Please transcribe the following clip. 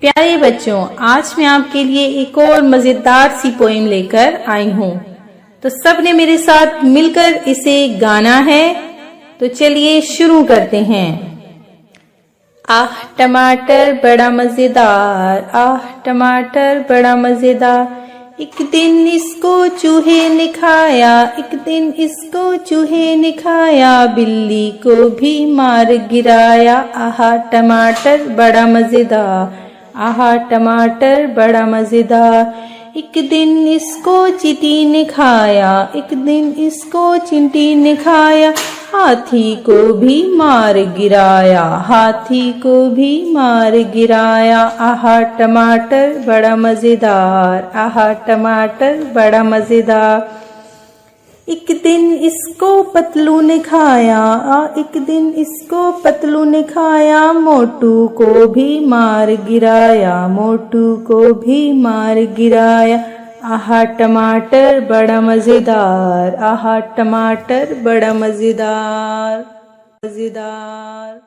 प्यारे बच्चों, आज मैं आपके लिए एक और मजेदार सी पोएम लेकर आई हूँ। तो सबने मेरे साथ मिलकर इसे गाना है। तो चलिए शुरू करते हैं। आह टमाटर बड़ा मजेदार, आह टमाटर बड़ा मजेदार, एक दिन इसको चूहे ने खाया, एक दिन इसको चूहे ने खाया, बिल्ली को भी मार गिराया। आहा टमाटर बड़ा मजेदार, आहा टमाटर बड़ा मजेदार, एक दिन इसको चींटी ने खाया, एक दिन इसको चींटी ने खाया, हाथी को भी मार गिराया, हाथी को भी मार गिराया। आहा टमाटर बड़ा मजेदार, आहा टमाटर बड़ा मजेदार, एक दिन इसको पतलू ने खाया, एक दिन इसको पतलू ने खाया, मोटू को भी मार गिराया, मोटू को भी मार गिराया। आहा टमाटर बड़ा मजेदार, आहा टमाटर बड़ा मजेदार, मजेदार।